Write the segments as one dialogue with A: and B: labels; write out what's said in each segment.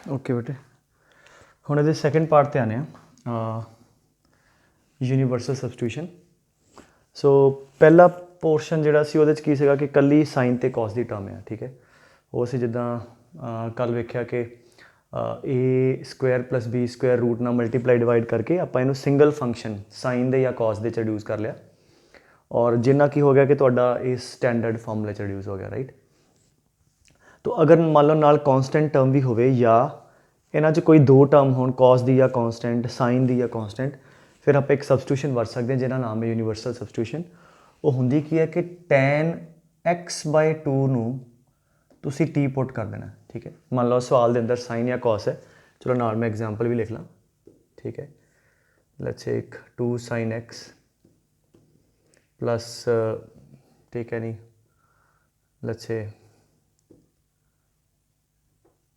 A: Okay बेटे हुण इहदे सैकेंड पार्ट ते आने यूनीवर्सल सबस्टिट्यूशन। सो पहला पोर्शन जिहड़ा सी उहदे च की सीगा कि कल्ली साइन ते कॉस दी टर्म है, ठीक है। वो असीं जिद्दां कल वेख्या कि a square plus b square root नाल मल्टीप्लाई डिवाइड करके आपां इहनूं सिंगल फंक्शन साइन दे या कॉस दे च रिड्यूस कर लिया और जिन्ना की हो गया कि तुहाडा इस स्टैंडर्ड फॉर्मूले च रिड्यूस हो गया, राइट। तो अगर मान लो नाल कॉन्सटेंट टर्म भी होवे या इन्हां च कोई दो टर्म होण कॉस दी या कॉन्सटेंट साइन दी या कॉन्सटेंट, फिर आप एक सबस्टिट्यूशन वरत सकते हैं जिहदा नाम है यूनीवर्सल सबस्टिट्यूशन। वो हुंदी की है कि tan x/2 नूं तुसीं टी पुट कर देना, ठीक है। मान लो सवाल के अंदर साइन या कॉस है, चलो नाल मैं एग्जाम्पल भी लिख ला, ठीक है। लेट्स से एक 2 sin x प्लस ठीक है नहीं, let's say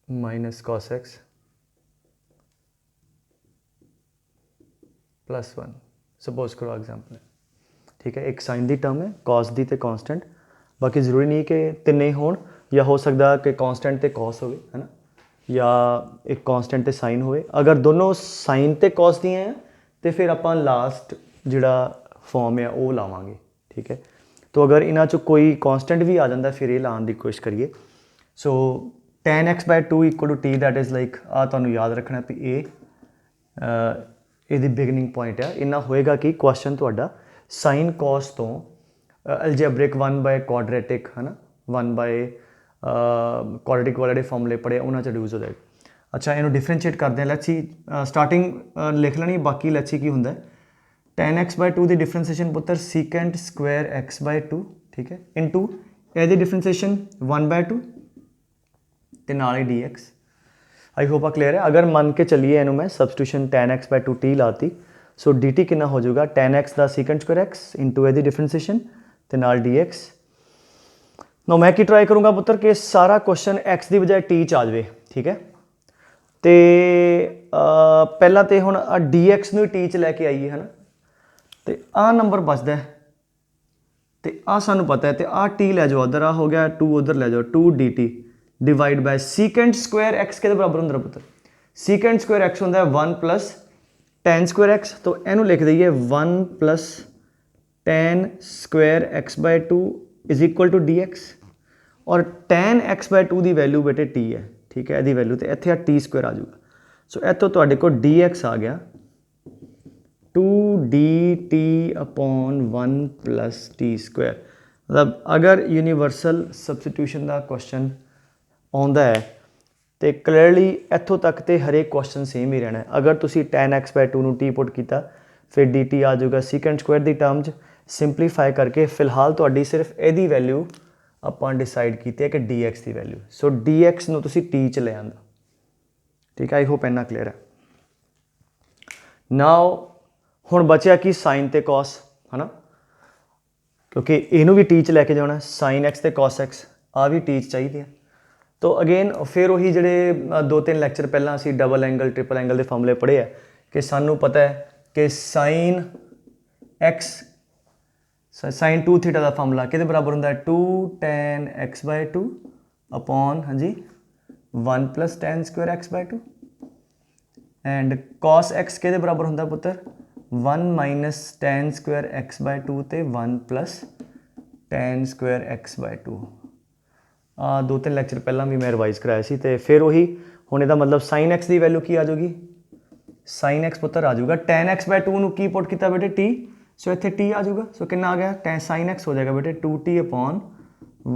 A: minus cos x plus 1 suppose करो एग्जाम्पल है, ठीक है। एक साइन दी टर्म है कॉस दी ते कॉन्सटेंट, बाकी जरूरी नहीं कि तिन्ने होण, या हो सकता कि कॉन्सटेंट ते कॉस हो, है ना, या एक कॉन्सटेंट ते साइन होए। अगर दोनों साइन ते कॉस दी हैं तो फिर आपां लास्ट जिहड़ा फॉर्म है वो लावांगे, ठीक है। तो अगर इन्हां चों कोई कॉन्सटेंट भी आ जाता फिर ये लाने की कोशिश करिए। So tan x/2 equal to T, that is like तुहानूं याद रखना भी ये ਇਹਦੀ ਬਿਗਨਿੰਗ ਪੁਆਇੰਟ ਹੈ। ਇੰਨਾ ਹੋਏਗਾ ਕਿ ਕੁਐਸਚਨ ਤੁਹਾਡਾ ਸਾਈਨ ਕੌਸ ਤੋਂ ਐਲਜੈਬਰਿਕ 1/ਕੁਆਡਰੇਟਿਕ ਹੈ ਨਾ 1/ਕੁਆਡਰੇਟਿਕ ਵਾਲੇ ਜਿਹੜੇ ਫਾਰਮੂਲੇ ਪੜ੍ਹੇ ਉਹਨਾਂ 'ਚ ਰਿਡਿਊਸ ਹੋ ਜਾਏਗਾ। ਅੱਛਾ ਇਹਨੂੰ ਡਿਫਰੈਂਸ਼ੀਏਟ ਕਰਦੇ ਹਾਂ, ਲੈਟਸ ਸੀ ਸਟਾਰਟਿੰਗ ਲਿਖ ਲੈਣੀ, ਬਾਕੀ ਲੈਟਸ ਸੀ ਕੀ ਹੁੰਦਾ tan x/2 ਦੀ ਡਿਫਰੈਂਸ਼ੀਏਸ਼ਨ ਪੁੱਤਰ ਸੀਕੈਂਟ ਸਕੁਆਇਰ x/2, ਠੀਕ ਹੈ, ਇਨਟੂ ਇਹਦੀ ਡਿਫਰੈਂਸ਼ੀਏਸ਼ਨ 1/2 ਤੇ ਨਾਲ ਹੀ dx। आई होप आ क्लियर है। अगर मान के चलिए इनू मैं सबस्टिट्यूशन tan x/2 टी लाती, सो डी टी कितना हो जाएगा tan x का सीकेंट स्क्वायर x इंटू एदी डिफरेंसीएशन ते नाल dx। नो मैं की ट्राई करूँगा पुत्र कि सारा क्वेश्चन x की बजाय टी च आ जाए, ठीक है। तो पहला तो हुण dx नूं टी च लैके आईए, है ना, तो आ नंबर बचदा है तो आ सानू पता है, तो आ टी लै जाओ उधर, आ हो गया 2 उधर लै जाओ 2 dt divide bye secant square x के बराबर होंगे पुत्र। सीकेंट स्क्वायर एक्स होंगे 1 प्लस tan स्क्वायर एक्स, तो इनू लिख दईए 1 plus tan square x/2 is equal to dx। और tan x/2 की वैल्यू बेटे t है, ठीक है, यदि वैल्यू तो इतने टी स्क्वायर आ जाऊगा। सो इतों तुहाडे कोल dx आ गया 2 dt upon 1 plus t square. मतलब अगर यूनीवर्सल सबस्टिट्यूशन का क्वेश्चन आउंदा है तो क्लीयरली इत्थों तक तो हरेक क्वेश्चन सेम ही रहना है। अगर तुसी tan x/2 नूं टी पुट किया फिर dt आ जाएगा सीकेंट स्क्वायर की टर्म च, सिंपलीफाई करके फिलहाल तुहाडी सिर्फ यदी वैल्यू आपां डिसाइड की है कि dx की वैल्यू। सो dx नूं तुसी टी च ले आंदा, ठीक है। आई होप इन्ना क्लीयर है। नाउ हुण बचिया कि साइन ते कॉस, है ना, क्योंकि इनू भी टी च लैके जाना, साइन एक्स ते कॉस एक्स आ भी टी च चाहिए है। तो अगेन फिर वही जोड़े 2-3 लैक्चर पहला असी डबल एंगल ट्रिपल एंगल के फॉर्मूले पढ़े है कि सानू पता है कि साइन एक्स साइन 2 थीटा का फॉर्मूला कि बराबर होंगे 2 tan x/2 अपॉन, हाँ जी, 1 plus tan square x/2 and cos x के बराबर होंगे पुत्र 1 माइनस tan स्क्वायर x/2 ते 1 plus tan square x/2। 2-3 lecture पहला भी मैं रिवाइज कराया सी। तो फिर वही हुण इहदा मतलब साइन एक्स की वैल्यू की आ जाएगी, साइन एक्स पुत्र आ जाऊगा tan x/2 नूं की पुट किया बेटे टी, सो इत्थे टी आ जाऊगा। सो कितना आ गया tan साइन एक्स हो जाएगा बेटे 2t upon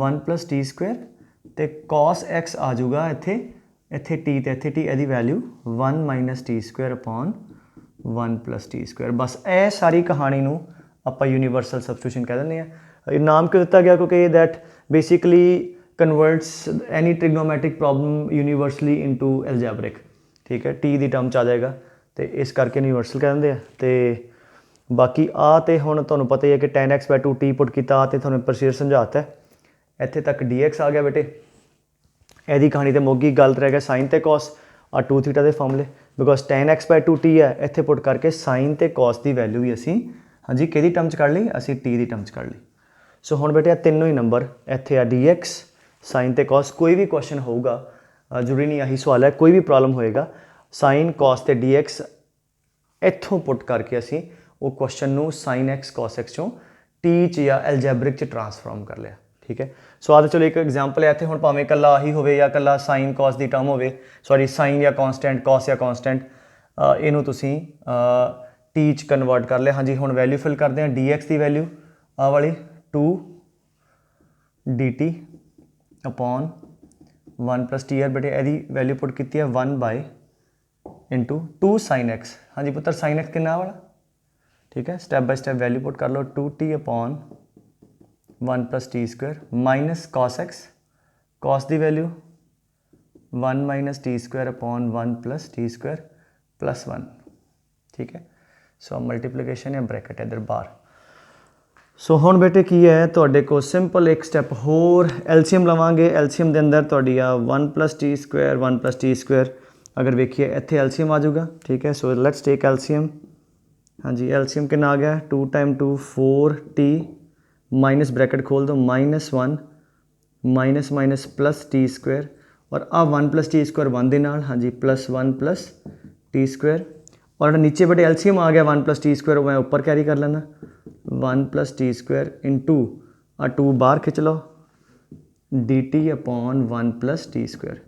A: 1 plus t square, तो cos x आ जाऊगा इत्थे इत्थे टी तो इत्थे टी, यदी value 1 minus t square upon 1 plus t square. बस ए सारी कहानी नूं आपां यूनीवर्सल सबस्टिट्यूशन कह दिंदे आ। नाम क्यों दिता गया क्योंकि that basically converts any trigonometric problem universally into algebraic, ठीक है, टी की टर्म च आ जाएगा तो इस करके यूनीवर्सल कह देंगे। तो बाकी आ तो हुण तुहानूं पता ही है कि tan x/2 टी पुट किया तो तुहानूं प्रोसीजर समझाता है, इत्थे तक dx आ गया बेटे, यदी कहानी तो मुक्क गई। गल रह गया साइन ते कॉस 2 थीटा के फॉर्मूले, बिकॉज tan x/2 टी है, इत्थे पुट करके साइन ते कॉस की वैल्यू भी असी, हाँ जी, कि टर्म च कढ़ ली, असी टी की टर्म च कढ़ ली। सो हुण बेटे तीनों ही नंबर इत्थे आ dx साइन ते कॉस। कोई भी क्वेश्चन होगा ਜ਼ਰੂਰੀ ਨਹੀਂ ਆਹੀ ਸਵਾਲ ਹੈ, ਕੋਈ ਵੀ ਪ੍ਰੋਬਲਮ ਹੋਏਗਾ ਸਾਈਨ ਕਾਸ ਤੇ dx ਇੱਥੋਂ ਪੁੱਟ ਕਰਕੇ ਅਸੀਂ ਉਹ ਕੁਐਸਚਨ ਨੂੰ sin x cos x ਚੋਂ ਟੀ 'ਚ ਜਾਂ ਐਲਜੈਬਰਿਕ 'ਚ ਟਰਾਂਸਫਾਰਮ ਕਰ ਲਿਆ। ਠੀਕ ਹੈ, ਸੋ ਆਹ ਤਾਂ ਚਲੋ ਇੱਕ ਐਗਜ਼ਾਮਪਲ ਹੈ। ਇੱਥੇ ਹੁਣ ਭਾਵੇਂ ਇਕੱਲਾ ਆਹੀ ਹੋਵੇ ਜਾਂ ਇਕੱਲਾ ਸਾਈਨ ਕਾਸ ਦੀ ਟਰਮ ਹੋਵੇ, ਸੌਰੀ ਸਾਈਨ ਜਾਂ ਕਾਂਸਟੈਂਟ, ਕਾਸ ਜਾਂ ਕਾਂਸਟੈਂਟ, ਇਹਨੂੰ ਤੁਸੀਂ ਟੀ 'ਚ ਕਨਵਰਟ ਕਰ ਲਿਆ। ਹਾਂਜੀ, ਹੁਣ ਵੈਲਿਊ ਫਿਲ ਕਰਦੇ ਹਾਂ। dx ਦੀ ਵੈਲਿਊ ਆਹ ਵਾਲੀ 2 dt upon 1 plus T R बेटे यदि वैल्यू पुट की है 1 बाय इंटू 2 साइन एक्स। हाँ जी पुत्र साइन एक्स कितना वाला, ठीक है, step by step value put कर लो 2t upon 1 plus t square minus cos x, cos की value 1 minus t square upon 1 plus t square plus 1। ठीक है, सो मल्टीप्लीकेशन या ब्रैकेट इधर बाहर। सो हुण बेटे की है तुहाडे को सिंपल एक स्टैप होर एलसीएम लवांगे। एलसीएम के अंदर तुहाडी आ 1 प्लस टी स्क्वायर अगर वेखिए इत्थे एलसीएम आ जाऊगा। ठीक है, सो लैट्स टेक एलसीएम। हाँ जी, एलसीएम कितना आ गया 2 टाइम 2 4t माइनस ब्रैकेट खोल दो -1 minus minus plus t square और आ 1 प्लस टी स्क्वायर 1 दे नाल। हाँ जी, +1 प्लस टी स्क्वायर और नीचे बेटे एलसीएम आ गया 1 प्लस टी स्क्वायर, मैं ऊपर कैरी कर लेना 1 प्लस टी स्क्वायर इंटू आ 2 बाहर खिंच लो d t upon 1 plus t square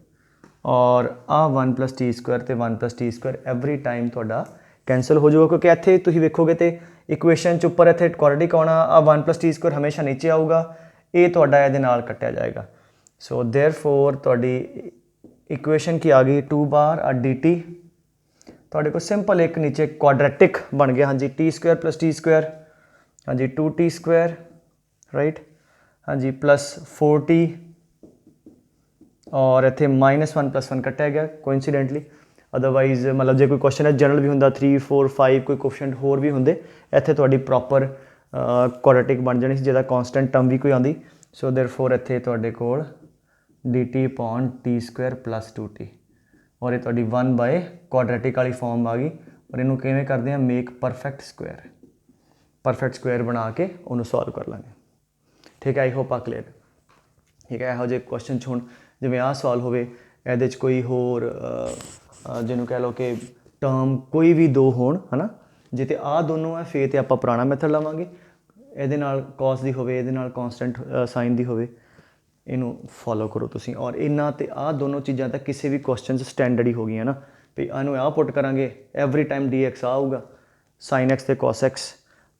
A: और आ 1 प्लस टी स्क्वायर तो 1 plus t square every time थोड़ा कैंसल हो जाएगा, क्योंकि इत्थे तुसीं वेखोगे तो इक्वेशन च उपर इत्थे क्वाड्रेटिक आना, आ 1 प्लस टी स्क्वायर हमेशा नीचे आऊगा, ये तुहाडा इहदे नाल कट्टिया जाएगा। सो देयरफॉर तुहाडी इक्वेशन की आ गई 2 बार आ डी टी तुहाडे को सिंपल एक नीचे क्वाड्रेटिक बन गया। हाँ जी, t square plus t square, हाँ जी 2t स्क्वायर राइट, हाँ जी प्लस 4t और इत्थे -1 + 1 कट्टिया गया कोइंसीडेंटली। अदरवाइज मतलब जो कोई क्वेश्चन है जनरल भी होंदा 3 4 5 कोई कोफिशिएंट होर भी होंदे, इत्थे तुहाडी प्रॉपर क्वाड्रेटिक बन जानी जिहदा कांस्टेंट टर्म भी कोई आंदी। सो देयरफॉर इत्थे तुहाडे कोल dt upon T square plus 2t और ये तुहाडी 1 बाय क्वाड्रेटिक वाली फॉर्म आ गई और इनू किवें करदे आ मेक परफेक्ट स्क्वायर बना के उन्होंने सॉल्व कर लेंगे। ठीक है, आई होप आ क्लीयर। ठीक है, यहो जे क्वेश्चन च हुण जिवें आ सवाल होवे इहदे च कोई होर जिन्हों कह लो कि टर्म कोई भी दो होण है ना, जे ते आ दोनों है फिर तो आपां पुराना मैथड लवांगे, इहदे नाल कॉस दी होवे इहदे नाल कांस्टेंट साइन दी होवे, इनू फॉलो करो तुसीं। और इन्ना ते आ दोनों चीज़ां तां किसी भी क्वेश्चन स्टैंडर्ड ही हो गई ना, भी इनू आ पुट करांगे एवरी टाइम डी एक्स आऊगा, साइन एक्स ते कॉस एक्स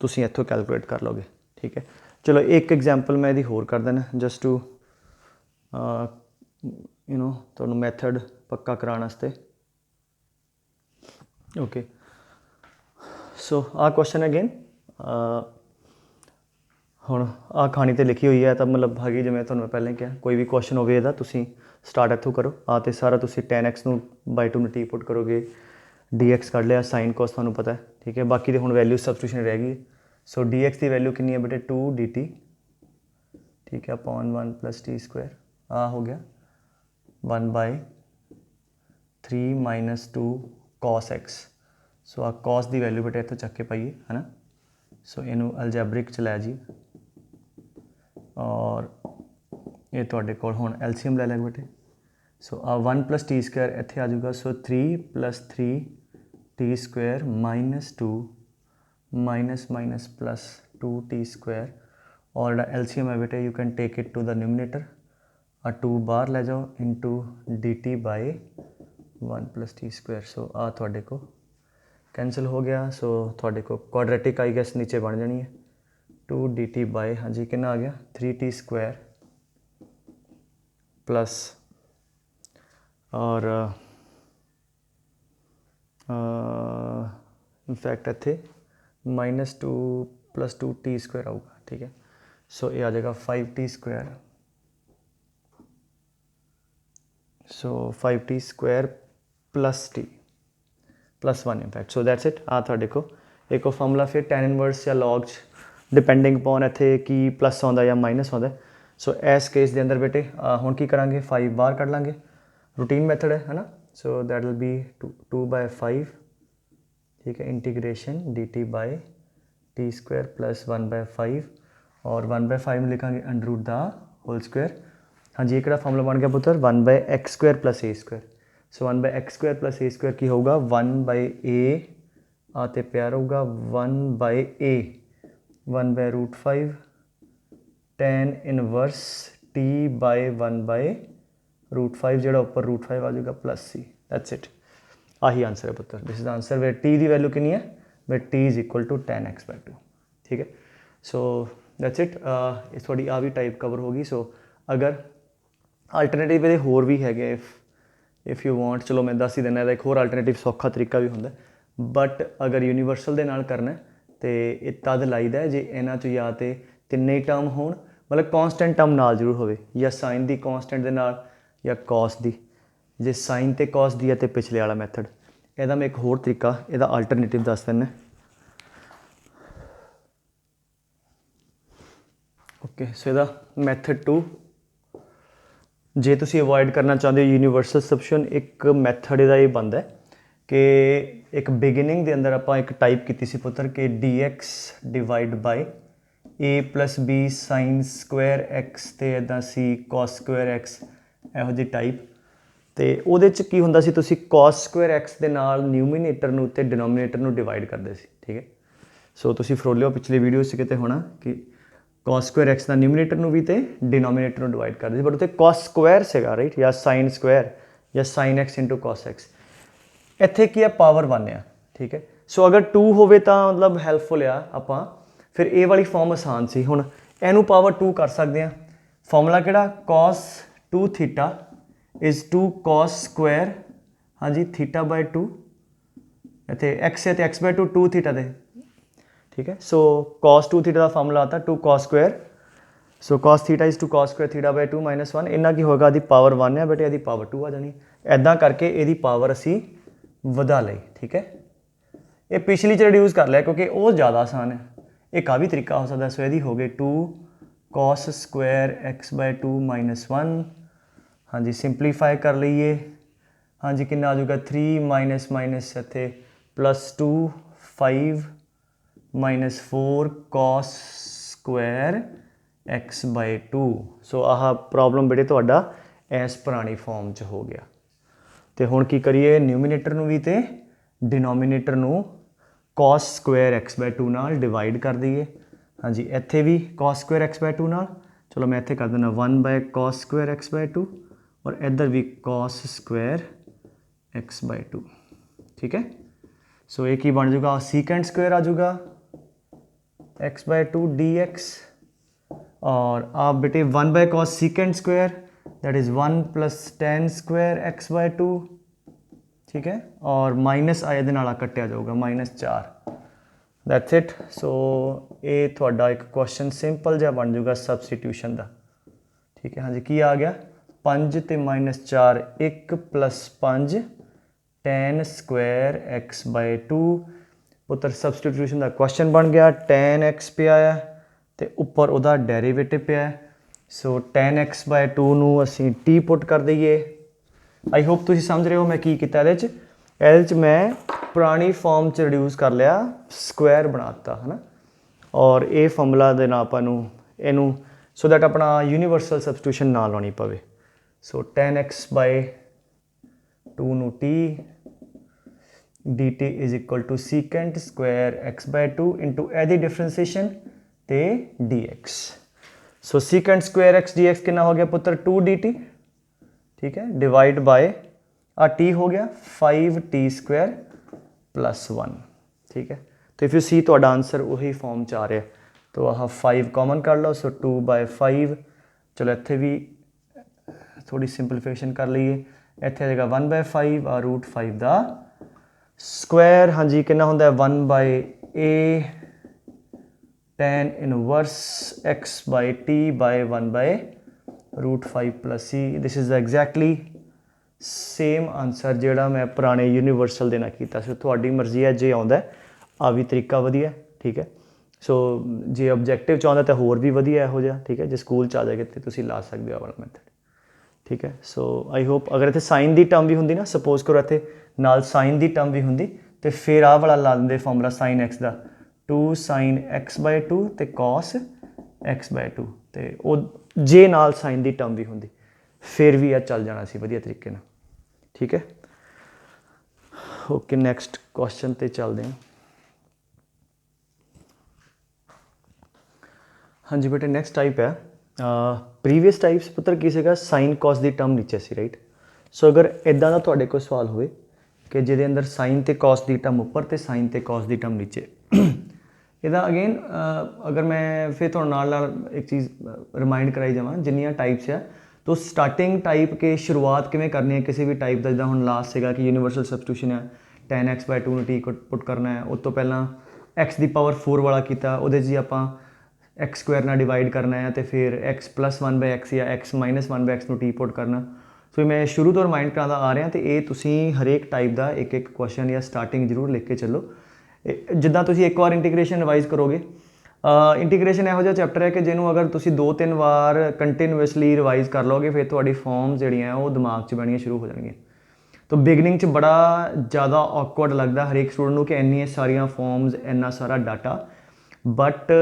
A: तुसीं इत्थों कैलकुलेट कर लोगे। ठीक है, चलो एक एग्जाम्पल मैं यदि होर कर देना जस्ट टू यू नो तुहानूं मैथड पक्का कराने वास्ते। ओके, सो आ क्वेश्चन अगेन हुण आ कहानी तो लिखी हुई है तो मतलब हैगी जिवें तुहानूं पहले कहा कोई भी क्वेश्चन होवे इहदा तुसीं स्टार्ट इत्थों करो। आ तो सारा तुसीं tan x नूं बाय 2 टी पुट करोगे, dx कढ़ लिया, साइन कॉस तुहानूं पता है। ठीक है, बाकी तो हुण वैल्यू सबस्टिट्यूशन रह गई। सो dx की वैल्यू कितनी है बेटे 2 dt, ठीक है, अपॉन 1 प्लस टी स्क्वायर, आ हो गया 1 बाय 3 माइनस 2 कॉस एक्स। सो आ कॉस की वैल्यू बेटे इत्थों चक के पाइए है ना, सो इनू अलजैब्रिक च लै जी और ये तुहाडे कोल हुण एलसीएम ले लेंगे बेटे। सो आ 1 प्लस टी स्क्वायर इत्थे आ जाऊगा, so 3 + 3 t square minus 2 minus minus plus 2t square और एलसीएम है बेटे you can take it to the numerator, आ 2 बाहर ले जाओ into dt by 1 plus t square. So आ थोड़े को कैंसल हो गया, सो थोड़े को क्वाड्रेटिक आई गैस नीचे बन जानी है 2 dt बाय, हाँ जी कितना आ गया 3t स्क्वायर प्लस और इनफैक्ट इत्थे -2 + 2t स्क्वायर आऊगा। ठीक है, सो ये आ जाएगा 5t square, so 5t square plus t plus 1 in fact. So that's it. आ थोड़े को एक और फॉर्मूला फिर tan इनवर्स या लॉग डिपेंडिंग अपॉन इत्थे की प्लस आउंदा या माइनस आउंदा। सो इस केस के अंदर बेटे हुण की करांगे 5 बाहर कढ़ लांगे, रूटीन मैथड है ना। सो दैट विल बी 2/5, ठीक है, integration dt by t square plus 1/5 और 1/5 में लिखांगे under root the whole square हाँ जी, एक फार्मूला बन गया पुत्र 1/x² + a²। सो 1/x² + a² की होगा 1/a आते प्यार होगा 1/a 1/√5 tan inverse t bye 1/√5 ਜਿਹੜਾ ਉੱਪਰ √5 ਆ ਜਾਊਗਾ प्लस c। That's it. आही आंसर है पुत्र। This is answer way t की वैल्यू कितनी है, वे t = tan x/2। ठीक है, सो दैट्स इट। इस थोड़ी आ भी टाइप कवर होगी। सो अगर अल्टरनेटिव ये होर भी है, इफ़ यू वांट, चलो मैं दस ही देना, एक होर अल्टरनेटिव सौखा तरीका भी होंगे, बट अगर यूनीवर्सल के नाल करना तो ये तद लाइदा जे इन्हां चों या तो तिन्ने ही टर्म होण, मतलब कॉन्सटेंट टर्म नाल जरूर होवे, या साइन दी कॉन्सटेंट दे नाल या कॉस दी। जे साइन ते कॉस दी है तो पिछले वाला मैथड। ਇਹਦਾ मैं एक होर तरीका ਇਹਦਾ अल्टरनेटिव दस दिना। ओके, सो ਇਹਦਾ मैथड 2, जे तुसी अवॉइड करना चाहते हो यूनीवर्सल सबस्टिट्यूशन, एक मैथड ਇਹਦਾ ਇਹ बनता है कि एक बिगिनिंग के अंदर ਆਪਾਂ एक टाइप की सी पुत्र कि dx divide by a + b sin square x ਤੇ ਇੱਦਾਂ c cos स्क्वायर x, ਇਹੋ ਜਿਹੀ टाइप। तो वो की होंदा सी, तुसी cos स्क्वायर x ਦੇ ਨਾਲ न्यूमीनेटर ਨੂੰ ਤੇ डिनोमीनेटर ਨੂੰ डिवाइड करते सी। ठीक है, सो तुसी फरोलियो पिछले वीडियो से किते होना कि cos स्क्वायर x ਦਾ न्यूमीनेटर ਨੂੰ भी तो डिनोमीनेटर ਨੂੰ डिवाइड करते सी, बट उत्ते cos स्क्वायर सेगा, राइट, या sin स्क्वायर या sin x * cos x। इत्थे की है पावर 1 आ। ठीक है, सो अगर 2 होवे तो मतलब हैल्पफुल आ आपां, फिर ये वाली फॉर्म आसान सी। हुण इहनूं पावर 2 कर सकते हैं। फॉर्मूला किहड़ा, cos 2θ इज़ 2 cos स्क्वायर, हाँ जी, θ/2, इतने x है तो x/2 2θ दे। ठीक है, सो cos 2θ का फॉर्मूला आता 2 cos square, so cos θ is 2 cos square θ/2 - 1। इन्ना की होगा, यदि पावर 1 है बट यदि पावर 2 आ जानी। ऐदा करके यदि पावर असी वधा लई। ठीक है, ये पिछली च रिड्यूस कर लिया क्योंकि वो ज़्यादा आसान है। एक आ भी तरीका हो सकता है। सो यदि हो गए 2 cos स्क्वायर x/2 - 1। हाँ जी, सिंपलीफाई कर लीए। हाँ जी, कितना आ जाएगा 3 माइनस इतने +2 5 - 4 cos स्क्वायर x/2। सो आह प्रॉब्लम बेटे तुहाडा इस पुरानी फॉर्म च हो गया। तो हुण की करिए, न्यूमीनेटर भी तो डिनोमीनेटर cos स्क्वायर x/2 नाल डिवाइड कर दईए। हाँ जी, इत्थे भी cos स्क्वायर x/2 नाल, चलो मैं इत्थे कर देना 1/cos स्क्वायर x/2 और इधर भी cos स्क्वायर x/2। ठीक है, सो एक ही बन जाऊगा सीकेंड स्क्वायर आ जाऊगा x/2 dx, और आप बेटे 1/cos secant square that is 1 + tan square x/2। ठीक है, और माइनस आए दे नाल कट्टिया जाऊगा -4। That's it. सो ये थोड़ा एक क्वेश्चन सिंपल जहा बन जाऊगा सबस्टिट्यूशन का। ठीक है, हाँ जी, की आ गया 5 ते -4 1 + 5 tan स्क्वायर x/2। पुत्र सबस्टिट्यूशन का क्वेश्चन बन गया। tan x पिया है तो उपर उहदा डेरीवेटिव पिया है। सो tan x/2 नूं असी t पुट कर दईए। आई होप तुसीं समझ रहे हो मैं की कीता। ਇਹਦੇ 'ਚ मैं पुरानी फॉर्म च रिड्यूस कर लिया, स्क्वायर बनाता है ना, और ये फॉर्मूला दे नाल आपां नूं इहनूं सो दैट अपना यूनीवर्सल सबस्टिट्यूशन ना लानी पवे। सो tan x/2 नूं t dt = secant square x/2 into एदी डिफरेंसीएशन ते dx। सो सीकेंट स्क्वायर x dx कितना हो गया पुत्र 2 dt। ठीक है, डिवाइड बाय आ टी हो गया 5t² + 1। ठीक है, तो इफ़ यू सी तो आंसर वही फॉर्म च आ रहा है। तो आह 5 कॉमन कर लो, सो 2/5। चलो इत्थे भी थोड़ी सिंपलीफिकेशन कर लीए। इत्थे आएगा 1/5 और √5 का स्क्वायर। हाँ जी, कितना होंदा है 1/a tan inverse x/t/1/√5 + c। This is exactly same answer जोड़ा मैं पुराने यूनीवर्सल देना किया। सो थोड़ी मर्जी है, जे आता आ भी तरीका वधिया। ठीक है, सो जे ऑब्जेक्टिव चाहता तो होर भी वधिया इहो जिहा। ठीक है, जो स्कूल च आ जाए तो तुसीं ला सकते हो वाला मैथड। ठीक है, सो आई होप अगर इत्थे साइन की टर्म भी होंदी ना, सपोज करो इत्थे नाल साइन की टर्म भी होंदी तो फिर आह वाला ला देंगे फॉर्मूला sin x का 2 sin x/2 तो cos x/2, तो जे नाल साइन की टर्म भी होंदी ਫਿਰ ਵੀ ਇਹ ਚੱਲ ਜਾਣਾ ਸੀ ਵਧੀਆ ਤਰੀਕੇ ਨਾਲ। ਠੀਕ ਹੈ, ਓਕੇ ਨੈਕਸਟ ਕੁਐਸਚਨ ਤੇ ਚੱਲਦੇ ਹਾਂ। ਹਾਂਜੀ ਬੇਟੇ ਨੈਕਸਟ ਟਾਈਪ ਹੈ ਪ੍ਰੀਵੀਅਸ ਟਾਈਪਸ ਪੁੱਤਰ ਕੀ ਸੀਗਾ, ਸਾਈਨ ਕੋਸ ਦੀ ਟਰਮ ਨੀਚੇ ਸੀ ਰਾਈਟ। ਸੋ ਅਗਰ ਇਦਾਂ ਦਾ ਤੁਹਾਡੇ ਕੋਲ ਸਵਾਲ ਹੋਵੇ ਕਿ ਜਿਹਦੇ ਅੰਦਰ ਸਾਈਨ ਤੇ ਕੋਸ ਦੀ ਟਰਮ ਉੱਪਰ ਤੇ ਸਾਈਨ ਤੇ ਕੋਸ ਦੀ ਟਰਮ ਨੀਚੇ, ਇਹਦਾ ਅਗੇਨ ਅਗਰ ਮੈਂ ਫਿਰ ਤੁਹਾਨੂੰ ਨਾਲ ਇੱਕ ਚੀਜ਼ ਰਿਮਾइंड कराई जावा जिन्नियां टाइप्स है तो स्टार्टिंग टाइप के शुरुआत किमें करनी है किसी भी टाइप का, जिदा हुण लास्ट सीगा कि यूनीवर्सल सबस्टिट्यूशन है 10x/2 ਨੂੰ टी पुट करना है, उस तो पहला x ਦੀ पावर 4 वाला किया, ਉਹਦੇ 'ਚ ਹੀ ਆਪਾਂ x² ਨਾਲ डिवाइड करना है तो फिर x + 1/x या x - 1/x ਨੂੰ टी पुट करना। सो मैं शुरू तो रिमाइंड कराता आ रहा तो ये तुसी हरेक टाइप का एक एक क्वेश्चन या स्टार्टिंग जरूर लिख के चलो। जिदा तुसी एक बार इंटीग्रेशन रिवाइज करोगे, इंटीग्रेशन ਇਹੋ ਜਿਹਾ ਚੈਪਟਰ ਹੈ ਕਿ ਜਿਹਨੂੰ ਅਗਰ ਤੁਸੀਂ 2-3 ਵਾਰ ਕੰਟੀਨਿਊਸਲੀ ਰਿਵਾਈਜ਼ ਕਰ ਲਓਗੇ ਫਿਰ ਤੁਹਾਡੀ ਫਾਰਮਸ ਜਿਹੜੀਆਂ ਉਹ ਦਿਮਾਗ 'ਚ ਬਣਨੀਆਂ ਸ਼ੁਰੂ ਹੋ ਜਾਣਗੀਆਂ। तो बिगनिंग च बड़ा ज़्यादा ऑकवर्ड लगता हर एक स्टूडेंट को कि इन्नी सारिया फॉर्म्स इन्ना सारा डाटा, बट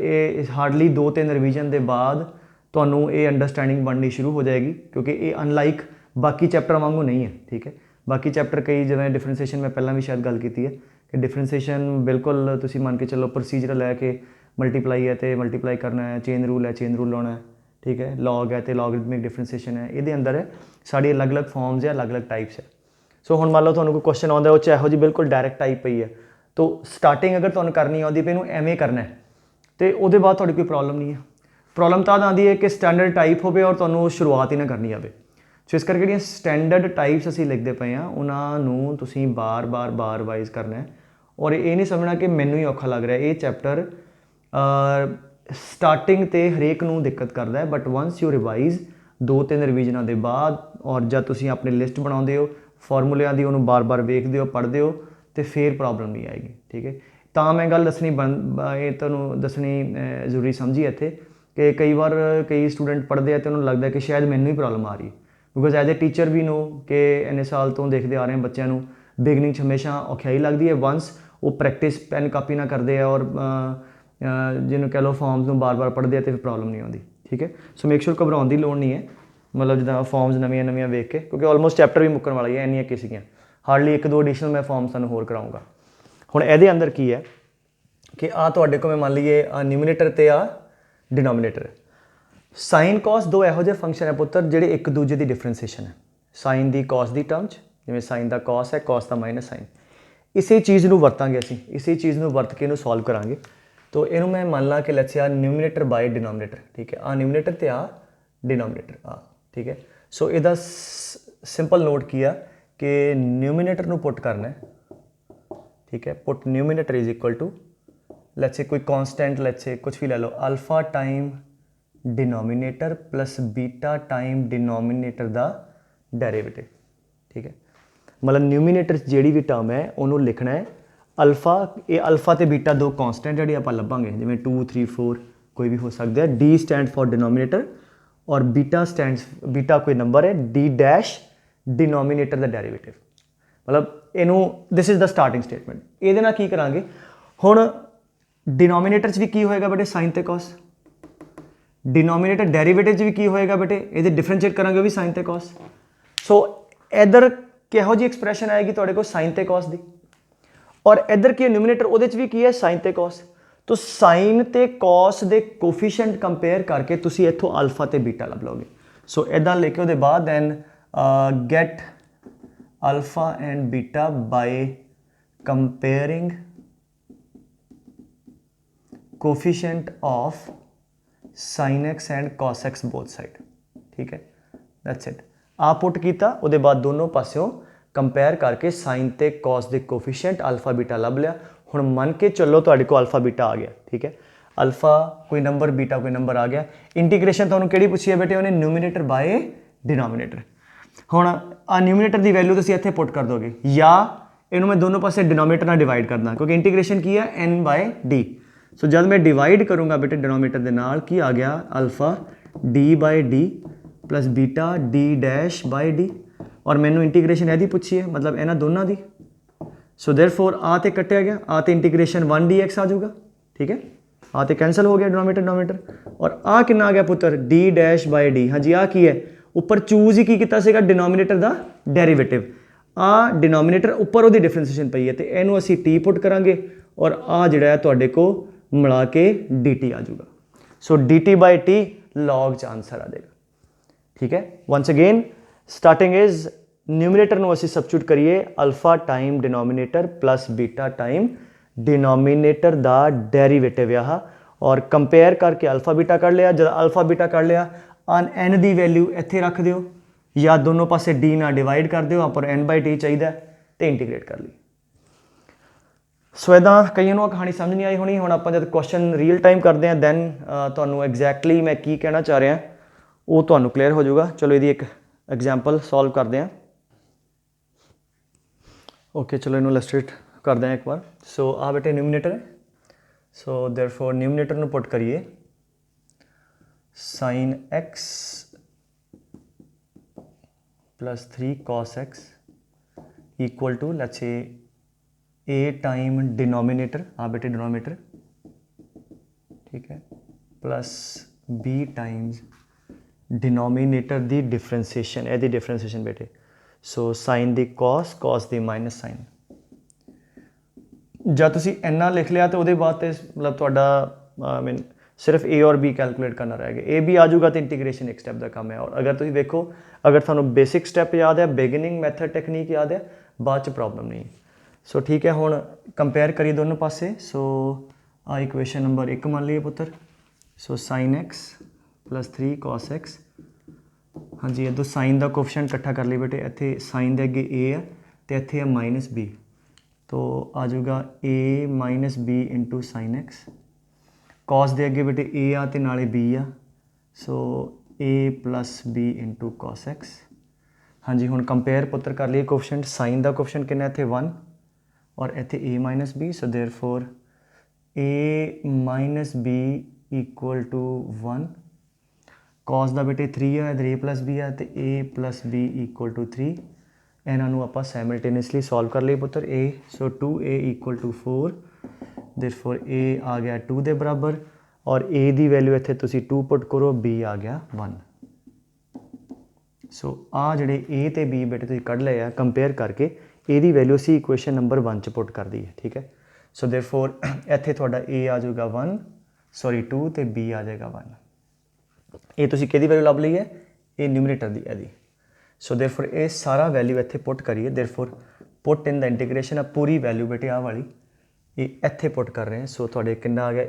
A: ये हार्डली 2-3 रिवीजन के बाद तुहानू ये अंडरस्टैंडिंग बननी शुरू हो जाएगी, क्योंकि ये अनलाइक बाकी चैप्टर वांगू नहीं है। ठीक है, बाकी चैप्टर कई जिवें डिफरेंसीएशन मैं पहला भी शायद गल की है कि डिफरेंसीएशन बिल्कुल तुसीं मान के चलो प्रोसीजरल है कि मल्टीप्लाई है तो मल्टीप्लाई करना है, चेन रूल है चेन रूल लाना है। ठीक है, लॉग है तो लॉगरिथमिक डिफरेंसीएशन है, ये अंदर है साड़ी अलग अलग फॉर्म्स है अलग अलग टाइप्स है। सो हुण मान लो तुहानू कोई क्वेश्चन आउंदा उह इहो जी बिल्कुल डायरैक्ट टाइप पई है, तो स्टार्टिंग अगर तुहानू करनी आउंदी भी इहनूं एवें करना है तो उहदे बाद तुहाडी कोई प्रॉब्लम नहीं है। प्रॉब्लम तां आउंदी है कि स्टैंडर्ड टाइप होवे और तुहानू शुरुआत ही ना करनी आवे। सो इस करके जिहड़ियां स्टैंडर्ड टाइप्स असीं लिखदे पए आ उहनां नूं तुसीं बार रिवाइज करना है, और ये नहीं समझना कि मैनूं ही औखा लग रहा है। ये चैप्टर स्टार्टिंग तो हरेक नूं दिक्कत करता है, बट वंस यू रिवाइज 2-3 रिवीजनों के बाद और जब तुसीं अपनी लिस्ट बनाते हो फॉर्मूलिਆਂ ਦੀ ਉਹਨੂੰ बार ਵੇਖਦੇ ਹੋ पढ़ते हो तो फिर प्रॉब्लम नहीं आएगी। ठीक है, तो मैं गल दसनी ये तुहानूं दसनी जरूरी समझी इत्थे कि कई बार कई स्टूडेंट पढ़ते हैं तो उन्होंने लगता है कि शायद मैनूं ही प्रॉब्लम आ रही है, बिकॉज एज ए टीचर भी नो कि इन्ने साल तो देखते आ रहे हैं बच्चों नूं बिगनिंग हमेशा औखियाई लगती है। वंस वो प्रैक्टिस पैन कापी ना करते हैं और जिन्होंने कह लो फॉर्म्स में बार पढ़ते हैं तो फिर प्रॉब्लम नहीं आती। ठीक है, सो मेक श्योर घबराने की लोड़ नहीं है, मतलब जिदा फॉर्म्स नवीं वेख के, क्योंकि ऑलमोस्ट चैप्टर भी मुक्कण वाला ही है, इन्नियां किसीगियां हार्डली 1-2 एडिशनल मैं फॉर्म्स तुहानूं होर कराऊंगा। हुण इहदे अंदर की है कि आ तुहाडे कोल मैं मान लीए न्यूमिनेटर ते आ डिनोमिनेटर। साइन कॉस दो इहो जिहे फंक्शन है पुत्तर जिहड़े एक दूजे की डिफरेंसीएशन है, साइन की कॉस की टर्म च जिवें साइन का कॉस है कॉस का माइनस साइन, इसी चीज़ नूं वरतांगे असीं, इसी चीज़ नूं वरत के इहनूं सॉल्व करांगे। तो इनू मैं मान ला कि let's say uh numerator by denominator. ठीक है, आ न्यूमिनेटर ते आ डिनोमिनेटर आ। ठीक है, सो इसदा सिंपल नोट किया कि न्यूमिनेटर नू पुट करना है। ठीक है, put numerator is equal to let's say कोई कॉन्स्टेंट, लेट्स से कुछ भी ले लो, alpha time denominator plus beta time denominator दा डेरिवेटिव। ठीक है, मतलब न्यूमिनेटर जिहड़ी भी टर्म है उन्होंने लिखना है अल्फा, ये अल्फा तो बीटा दो कॉन्स्टेंट जिहड़े आपां लभांगे जिवें 2, 3, 4 कोई भी हो सकता है। डी स्टैंड फॉर डिनोमिनेटर और बीटा स्टैंड, बीटा कोई नंबर है, डी डैश डिनोमिनेटर का डेरिवेटिव, मतलब इनू this is the starting statement. ये नाल की करांगे हुण डिनोमिनेटर भी की होएगा बेटे साइन ते कॉस, डिनोमिनेटर डेरिवेटिव भी की होएगा बेटे ये डिफरेंशिएट करांगे भी साइन ते कॉस। सो इधर किहो जी एक्सप्रैशन आएगी तुहाडे कोल साइन ते कॉस दी, और इधर की न्यूमिनेटर वो भी की है साइन ते कॉस। तो साइन ते कॉस दे कोफिशिएंट कंपेयर करके तुसी इत्थों अल्फा ते बीटा लभ लोगे। सो इदा लेके उसके बाद then get alpha and beta by comparing coefficient of sine x and cos x both side. ठीक है, दैट्स इट। आ पुट किया उसके बाद दोनों पासों कंपेयर करके साइन ते कॉस दे कोफिशिएंट अल्फा बीटा लभ लिया। हुण मन के चलो तुहाडे कोल अल्फा बीटा आ गया। ठीक है, अल्फा कोई नंबर बीटा कोई नंबर आ गया। इंटीग्रेशन तुहानूं किहड़ी पुछी है बेटे, उन्हें न्यूमिनेटर बाय डिनोमिनेटर। हुण आ न्यूमिनेटर की वैल्यू तुसीं इत्थे पुट कर दोगे, या इनू मैं दोनों पासे डिनोमिनेटर नाल डिवाइड करदा क्योंकि इंटीग्रेशन की है n बाय डी। सो जब मैं डिवाइड करूँगा बेटे डिनोमिनेटर के नाल की आ गया alpha D by D plus beta D dash by D, और मैनू इंटीग्रेशन यदि पूछी है मतलब इन्हां दोनों की। सो देयरफॉर आ ते कटिया गया, आ ते इंटीग्रेशन 1 dx आ जाऊगा। ठीक है, आ ते कैंसल हो गया डिनोमिनेटर डिनोमिनेटर, और आ कितना आ गया पुत्र डी डैश बाय डी। हाँ जी, आ की है ਉੱਪਰ ਚੂਜ਼ ਹੀ ਕੀ ਕੀਤਾ ਸੀਗਾ, ਡਿਨੋਮੀਨੇਟਰ ਦਾ ਡੈਰੀਵੇਟਿਵ। ਆ ਡਿਨੋਮੀਨੇਟਰ ਉੱਪਰ ਉਹਦੀ ਡਿਫਰੈਂਸੀਏਸ਼ਨ ਪਈ ਹੈ ਤੇ ਇਹਨੂੰ ਅਸੀਂ ਟੀ ਪੁੱਟ ਕਰਾਂਗੇ ਔਰ ਆ ਜਿਹੜਾ ਹੈ ਤੁਹਾਡੇ ਕੋ ਮਿਲਾ ਕੇ dt ਆ ਜਾਊਗਾ। ਸੋ dt/t log 'ਚ ਆਨਸਰ ਆ ਜਾਏਗਾ। ਠੀਕ ਹੈ, ਵਨਸ ਅਗੇਨ ਸਟਾਰਟਿੰਗ ਇਜ਼ ਨਿਊਮੀਨੇਟਰ ਨੂੰ ਅਸੀਂ ਸਬਸਟੀਟਿਊਟ ਕਰੀਏ ਅਲਫਾ ਟਾਈਮ ਡਿਨੋਮੀਨੇਟਰ ਪਲੱਸ ਬੀਟਾ ਟਾਈਮ डिनोमीनेटर ਦਾ ਡੈਰੀਵੇਟਿਵ ਆ ਔਰ ਕੰਪੇਅਰ ਕਰਕੇ ਅਲਫਾ ਬੀਟਾ ਕੱਢ ਲਿਆ। ਜਦ ਅਲਫਾ ਬੀਟਾ ਕੱਢ ਲਿਆ n ਦੀ ਵੈਲਿਊ ਇੱਥੇ ਰੱਖ ਦਿਓ ਜਾਂ ਦੋਨੋਂ ਪਾਸੇ d ਨਾਲ ਡਿਵਾਈਡ ਕਰ ਦਿਓ, ਆਪਾਂ n/t ਚਾਹੀਦਾ ਤੇ ਇੰਟੀਗ੍ਰੇਟ ਕਰ ਲਈ। ਸੋ ਇੱਦਾਂ ਕਈਆਂ ਨੂੰ ਕਹਾਣੀ ਸਮਝ ਨਹੀਂ ਆਈ ਹੋਣੀ। ਹੁਣ ਆਪਾਂ ਜਦ ਕੁਐਸਚਨ ਰੀਅਲ ਟਾਈਮ ਕਰਦੇ ਹਾਂ ਦੈਨ ਤੁਹਾਨੂੰ ਐਗਜ਼ੈਕਟਲੀ ਮੈਂ ਕੀ ਕਹਿਣਾ ਚਾਹ ਰਿਹਾ ਉਹ ਤੁਹਾਨੂੰ ਕਲੀਅਰ ਹੋ ਜਾਊਗਾ। ਚਲੋ ਇਹਦੀ ਇੱਕ ਐਗਜ਼ਾਮਪਲ ਸੋਲਵ ਕਰਦੇ ਹਾਂ। ਓਕੇ, ਚਲੋ ਇਹਨੂੰ ਇਲਸਟ੍ਰੇਟ ਕਰਦੇ हैं एक बार। सो आ बेटे न्यूमिनेटर है, सो देयरफॉर न्यूमिनेटर ਨੂੰ ਪੁੱਟ ਕਰੀਏ sin x plus 3 cos x equal to let's say a time denominator, आ बेटे डिनोमिनेटर ठीक है, प्लस b टाइम्स डिनोमिनेटर दी डिफरेंशिएशन, ਇਹਦੀ डिफरेंशिएशन बेटे। सो sin ਦੀ cos, cos ਦੀ माइनस sin। जब तुसी इन्ना लिख लिया तो वो बाद तो मतलब तुहाडा आई मीन सिर्फ ए और बी कैलकुलेट करना रह गया। ए भी आ जाऊगा तो इंटीग्रेशन एक स्टैप का काम है। और अगर तुम देखो अगर थानू बेसिक स्टैप याद है, बिगिनिंग मैथड टेक्निक याद है, बाद च प्रॉब्लम नहीं। सो ठीक है, हुण कंपेयर करिए दोनों पासे। सो आ इक्वेशन नंबर 1 मान लीए पुत्र। So sine x plus 3 cos x, हाँ जी इधर साइन का कोफिशिएंट इकट्ठा कर लिए बेटे। इत्थे साइन के अगे ए है तो इत्थे है माइनस बी, तो आ जाऊगा a minus B into sine x. Cos के अगे बेटे a आ तो नाले b आ, so a plus B into cos x. हाँ जी, हुण कंपेयर पुत्र कर लिए कोफिशिएंट। साइन का कोफिशिएंट कितना इत्थे 1 और इत्थे a minus B, so therefore a minus B equal to 1। Cos का बेटे 3 है, इधर a प्लस बी है तो a plus B equal to 3। इन्हों आप सैमल्टेनियसली सॉल्व कर लिए पुत्र। ए so 2a equal to 4, therefore a आ गया 2 के बराबर और a की वैल्यू इत्थे तुसी 2 पुट करो, b आ गया 1। सो आ जिहड़े a ते b बेटे तुसी कढ़ लए आ कंपेयर करके a की वैल्यू असी इक्वेशन नंबर 1 च पुट कर दी है। ठीक है, सो देयरफॉर इत्थे तुहाडा a आ जाऊगा 1 सॉरी 2 तो b आ जाएगा 1। ये तुसी किहदी वैल्यू लभ लई है, ये न्यूमरेटर दी है। सो देयरफॉर ये सारा वैल्यू इत्थे पुट करिए। Therefore put in the integration आ पूरी वैल्यू बेटे आ वाली ये इत्थे पुट कर रहे हैं। सो थोड़े कितना आ गया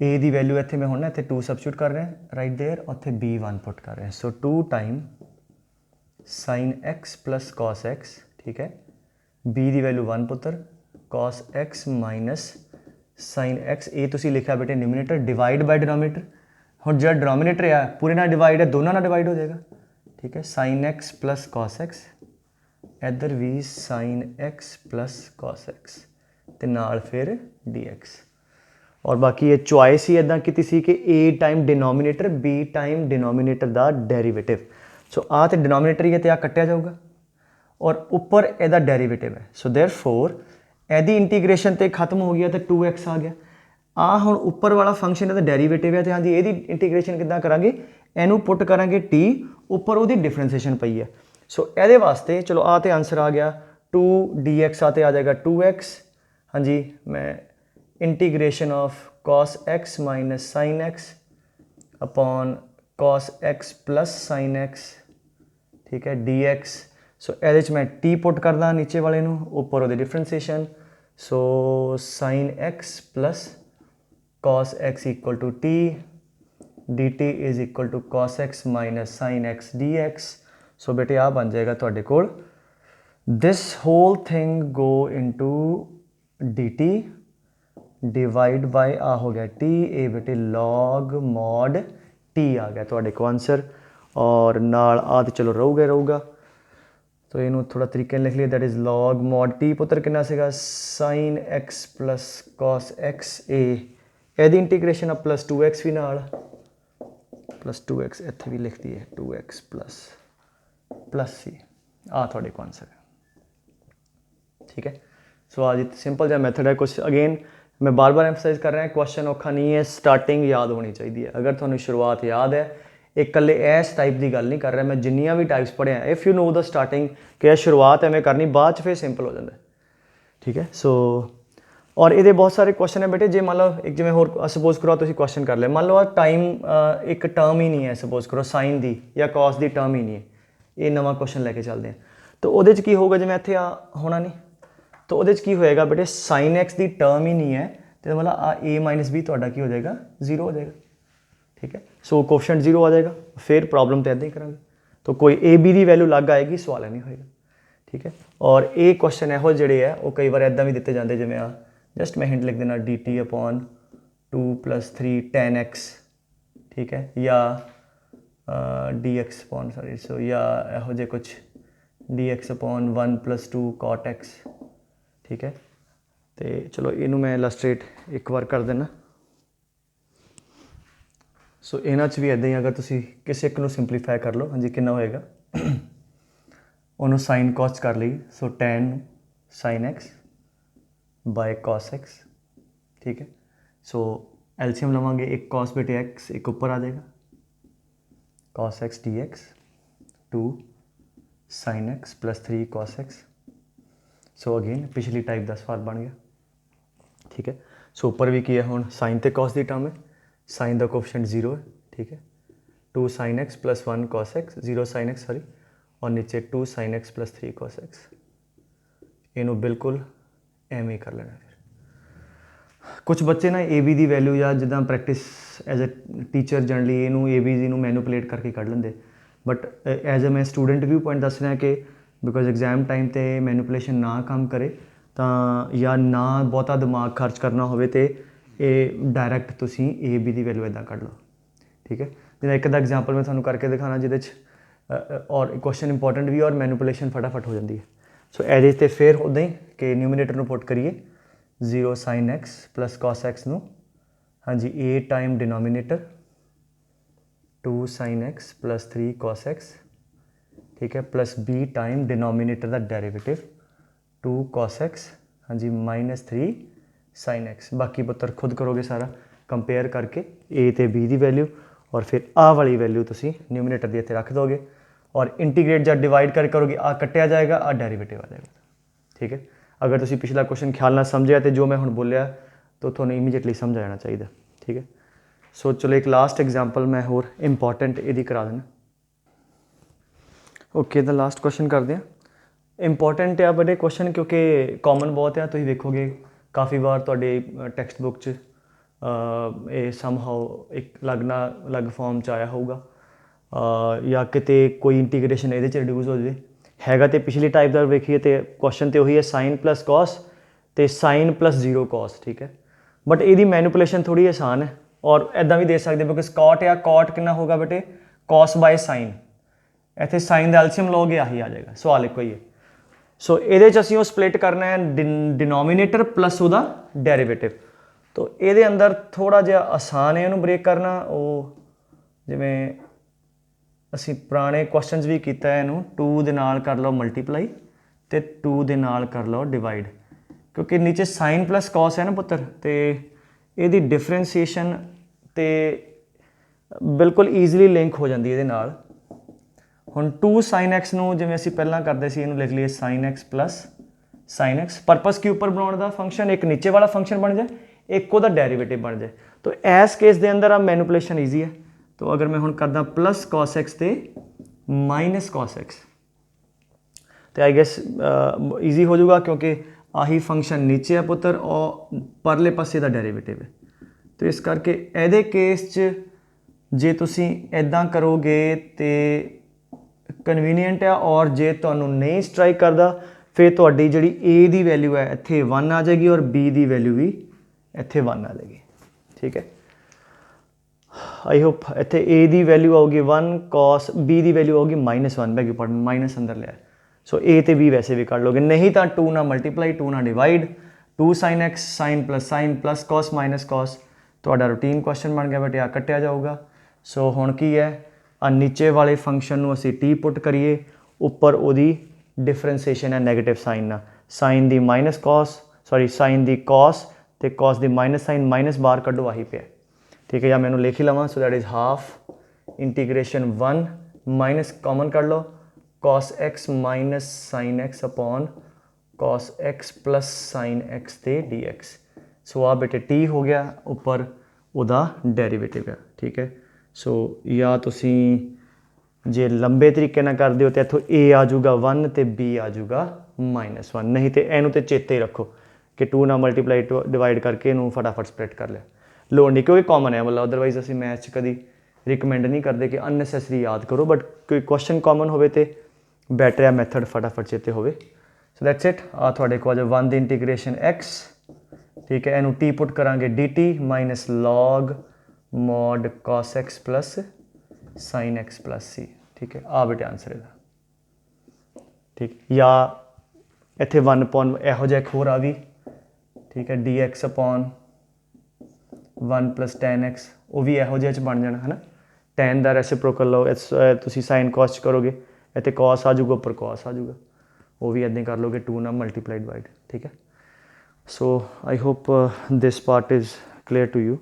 A: ए दी वैल्यू इत्थे मैं हुण इत्थे 2 सबस्टिट्यूट कर रहे हैं राइट देयर, उत्थे b 1 पुट कर रहे हैं। सो 2 time sine x plus cos x, ठीक है, b दी वैल्यू 1 पुत्र, cos x minus sine x. ये तुसी लिखा बेटे न्यूमिनेटर डिवाइड बाय डिनोमिनेटर। हुण जो डिनोमिनेटर है पूरे नाल डिवाइड है, दोनों नाल डिवाइड हो जाएगा। ठीक है, sine x plus cos x, इधर भी sine x plus cos x ते नाल फिर डी एक्स। और बाकी ये चॉइस ही इदा की सी कि A time denominator B time denominator का डेरीवेटिव। सो आ तो डिनोमिनेटर ही है तो आ कट्टिया जाऊगा और उपर एदा डेरीवेटिव है। सो देयरफॉर एदी इंटीग्रेशन तो खत्म हो गया तो 2x आ गया। आ हुण उपर वाला फंक्शन ਇਹਦਾ ਡੈਰੀਵੇਟਿਵ है तो हाँ जी ਇਹਦੀ इंटीग्रेशन किद्दां करांगे, ਇਹਨੂੰ पुट करांगे t, उपर ਉਹਦੀ डिफरेंशिएशन पई है। सो ਇਹਦੇ वास्ते चलो आ तो आंसर आ गया 2 dx आ जाएगा 2x। हाँ जी, मैं integration of cos x minus sine x upon cos x plus sine x, ठीक है, dx। सो ਇਹਦੇ 'ਚ मैं t पुट करदा नीचे वाले ਨੂੰ, उपर ਉਹਦੀ differentiation. So sine x plus cos x equal to t, dt is equal to cos x minus sine x dx। So बेटे आ बन जाएगा तुहाडे कोल this whole thing go into dt divide by आ हो गया t, ए बेटे log mod t आ गया तुहाडे को आंसर। और नाल आ तो चलो रहूगा तो इनू थोड़ा तरीके लिख लिया, that is log mod t पुत्र कितना सीगा sine x plus cos x a, ਇਹਦੀ इंटीग्रेशन आ प्लस 2x भी नाल प्लस 2x इत्थे भी लिख दी है 2x प्लस प्लस सी, आ थोड़े को आंसर है। ठीक है, सो आज सिंपल जहा मैथड है। कुछ अगेन मैं बार बार एम्फसाइज कर रहा है, क्वेश्चन औखा नहीं है, स्टार्टिंग याद होनी चाहिए है। अगर थोड़ा शुरुआत याद है, एक इकल्ले इस टाइप की गल नहीं कर रहा, मैं जिन्नियां भी टाइप्स पढ़िया, if you know the starting कि शुरुआत एवें करनी, बाद फिर सिंपल हो जाता है। ठीक है, सो और ये बहुत सारे क्वेश्चन है बेटे, जे मान लो एक जिमें होर सपोज करो तुम क्वेश्चन कर लिया, मान लो टाइम एक टर्म ही नहीं है, सपोज करो साइन की या कॉस की टर्म ही नहीं है, ये नवा क्वेश्चन लैके चलते हैं। तो वो की होगा, जिमें इतने होना नहीं, तो वो की होएगा बेटे साइन एक्स की टर्म ही नहीं है, तो मतलब आ ए माइनस बी तो की हो जाएगा, जीरो हो जाएगा। ठीक है, सो कोफिशिएंट जीरो आ जाएगा, फिर प्रॉब्लम तो इदा ही करेंगे, तो कोई ए बी की वैल्यू अलग आएगी, सवाल नहीं होएगा। ठीक है, और ये क्वेश्चन यहो जोड़े है वो कई बार इदा भी दिते जाते, जिमें आ जस्ट मैं हिंट लिख देना D t upon 2+3 tan x, ठीक है, या D x upon sorry so या यहो जे कुछ D x upon 1+2 cot x। ठीक है, तो चलो इनू मैं इलस्ट्रेट एक बार कर देना। सो इन्हां च भी इदा ही, अगर तुसी किसी एक नू सिंपलीफाई कर लो, हाँ जी कितना होएगा, उन्होंने साइन कॉस कर ली, so tan sin x by cos x। ठीक है, सो एलसीएम लवांगे, एक cos बेटे x एक ऊपर आ जाएगा, cos x dx 2 sin x + 3 cos x। So again पिछली टाइप का सवाल बन गया। ठीक है, सो ऊपर भी किया हुण साइन ते cos की टर्म है, साइन का कोफिशिएंट 0 है। ठीक है, 2 sin x + 1 cos x, 0 sin x sorry, और नीचे 2 sin x + 3 cos x। इनू बिल्कुल एवें कर लेना। फिर कुछ बच्चे ना ए बी की वैल्यू या जिदा practice as a teacher generally इनू ए बी जी मैनुपुलेट करके कढ़ लेंगे, बट एज ए मैं स्टूडेंट व्यू पॉइंट दस रहा कि बिकॉज एग्जाम टाइम ते मैनुपुलेशन ना काम करे तो या ना बहुता दिमाग खर्च करना हो तो ये डायरैक्ट तुसी ए बी की वैल्यू इदा कढ़ लो। ठीक है, जिदा एक एग्जाम्पल मैं थोड़ा करके दिखाना जिद और क्वेश्चन इंपॉर्टेंट भी और मैनुपुलेशन फटाफट हो जाती है। सो एज ते फिर उदा ही कि न्यूमिनेटर में पुट करिए 0 sin x + cos x नू, हाँ जी a time denominator 2 sin x + 3 cos x। ठीक है, प्लस b टाइम डिनोमीनेटर का डेरिवेटिव 2 cos x, हाँ जी -3 sin x। बाकी पुत्र खुद करोगे सारा कंपेयर करके a ते b की वैल्यू, और फिर आ वाली वैल्यू तुसी न्यूमिनेटर की इत्थे रख दोगे, और इंटीग्रेट जब डिवाइड कर करोगे आ कट्टिया जाएगा, आ डेरिवेटिव आ जाएगा। ठीक है, अगर तुसी पिछला क्वेश्चन ख्याल ना समझिया तो जो मैं हुण बोलिया तो थोड़ा इमीजिएटली समझ आ जाना चाहिए। ठीक है, सो चलो एक लास्ट एग्जाम्पल मैं होर इंपॉर्टेंट यदि करा देना। ओके, द लास्ट क्वेश्चन करते हैं। इंपॉर्टेंट है बड़े क्वेश्चन क्योंकि कॉमन बहुत है, तुम वेखोगे काफ़ी बार तुहाडे टैक्सट बुक च समहाउ एक अलग फॉर्म च आया होगा, या किते कोई इंटीग्रेशन ये रिड्यूस हो जाए हैगा, तो पिछली टाइप का वेखिए तो क्वेश्चन तो वही है साइन + cos तो साइन + 0 cos। ठीक है, बट यदी मैनुपुलेशन थोड़ी आसान है, और इदा भी दे सकते बिकॉज कॉट या कॉट कितना होगा बेटे cos बाय साइन, इतने साइन का एल्शियम लोगे आही आ जाएगा, सवाल एक ही है। सो ये असी स्प्लिट करना है डिनोमीनेटर प्लस वह डेरिवेटिव, तो ये अंदर थोड़ा जहा आसान है इन्हू ब्रेक करना, वो जिमें असी पुराने क्वेश्चनस भी किया इनू 2 दे नाल कर लो मल्टीप्लाई तो 2 दे नाल कर लो डिवाइड, क्योंकि नीचे साइन + cos है ना पुत्र, तो ये डिफरेंसीएशन तो बिल्कुल ईजिली लिंक हो जाती है नाल। हुण 2 sin x नू जिवें असीं पहलां करदे सी इहनूं लिख लीए sin x + sin x, purpose के उपर बनाने का फंक्शन एक नीचे वाला फंक्शन बन जाए, एक वह डेरिवेटिव बन जाए, तो इस केस के अंदर आ मैनुपुलेशन ईजी है। तो अगर मैं हुण करदा + cos x ते -cos x, तो आई गेस ईजी हो जाऊगा, क्योंकि आही फंक्शन नीचे है पुत्र और परले पासे का डेरिवेटिव है। तो इस करके ये केस च जे तुसी इदां करोगे तो कन्वीनियंट है, और जे तुहानूं नहीं स्ट्राइक करता फिर तुहाडी जिहड़ी ए की वैल्यू है इत्थे 1 आ जाएगी, और बी की वैल्यू भी इत्थे 1 आ जाएगी। ठीक है, आई होप इत्थे ए की वैल्यू आऊगी 1 cos, बी की वैल्यू आऊगी -1, बैग पॉइंट माइनस अंदर लिया। सो ए तो बी वैसे भी कर लोगे, नहीं तो 2 ना मल्टीप्लाई 2 ना divide, 2 sin x sine + cos -cos, तो रूटीन क्वेश्चन बन गया बेटे, आ कट्टिया जाऊगा। सो हुण की है आ नीचे वाले फंक्शन में असी टी पुट करिए, उपर वो डिफरेंसीएशन है नैगेटिव साइन ना, साइन की -cos सॉरी साइन की cos तो cos की -sin, माइनस बाहर कड्डो आही पे। ठीक है, या मैंने लिख ही लवां, so that is half integration 1 minus common कर लो, cos x minus sine x upon cos x plus sine x ਤੇ dx। सो आ बेटे t हो गया ਉੱਪਰ ਉਹਦਾ ਡੈਰੀਵੇਟਿਵ ਹੈ, ਠੀਕ ਹੈ। ਸੋ ਜਾਂ ਤੁਸੀਂ ਜੇ ਲੰਬੇ ਤਰੀਕੇ ਨਾਲ ਕਰਦੇ ਹੋ ਤਾਂ ਇੱਥੋਂ a ਆ ਜਾਊਗਾ 1 ਤੇ b ਆ ਜਾਊਗਾ -1, ਨਹੀਂ ਤੇ ਇਹਨੂੰ ਤੇ ਚੇਤੇ ਹੀ ਰੱਖੋ ਕਿ 2 ਨਾਲ ਮਲਟੀਪਲਾਈ ਡਿਵਾਈਡ ਕਰਕੇ ਇਹਨੂੰ ਫਟਾਫਟ ਸਪਲਿਟ ਕਰ ਲਿਆ, ਲੋੜ ਨਹੀਂ ਕਿਉਂਕਿ ਕਾਮਨ ਹੈ, ਮਤਲਬ ਅਦਰਵਾਈਜ਼ ਅਸੀਂ ਮੈਥ 'ਚ ਕਦੀ ਰਿਕਮੈਂਡ ਨਹੀਂ ਕਰਦੇ ਕਿ ਅਨਨੈਸੈਸਰੀ ਯਾਦ ਕਰੋ, ਬਟ ਕੋਈ ਕੁਐਸਚਨ ਕਾਮਨ ਹੋਵੇ ਤੇ ਬੈਟਰ ਹੈ ਮੈਥਡ ਫਟਾਫਟ ਚੇਤੇ ਹੋਵੇ। So that's it. ਆ ਤੁਹਾਡੇ ਕੋਲ 1 ਦੀ ਇੰਟੀਗ੍ਰੇਸ਼ਨ x, ਠੀਕ ਹੈ, ਇਹਨੂੰ t ਪੁੱਟ ਕਰਾਂਗੇ dt minus log mod cos x plus sine x plus C, ठीक है। आ बेटे आंसर ਇਹਦਾ, ठीक। या ਇੱਥੇ 1 upon ਇਹੋ ਜਿਹਾ ਇੱਕ ਹੋਰ ਆ ਵੀ, ठीक है, dx upon 1 plus tan x, ਉਹ ਵੀ ਇਹੋ ਜਿਹਾ ਚ ਬਣ ਜਾਣਾ ਹੈ ਨਾ। tan ਦਾ ਰੈਸਿਪਰੋਕਲ ਲਓ, ਤੁਸੀਂ sin cos ਕਰੋਗੇ, ਇੱਥੇ cos ਆ ਜਾਊਗਾ, ਉੱਪਰ cos ਆ ਜਾਊਗਾ, ਉਹ ਵੀ ਇੱਦਾਂ ਕਰ ਲੋਗੇ 2 ਨਾਲ ਮਲਟੀਪਲਾਈਡ ਬਾਈ, ठीक है। So I hope this part is clear to you।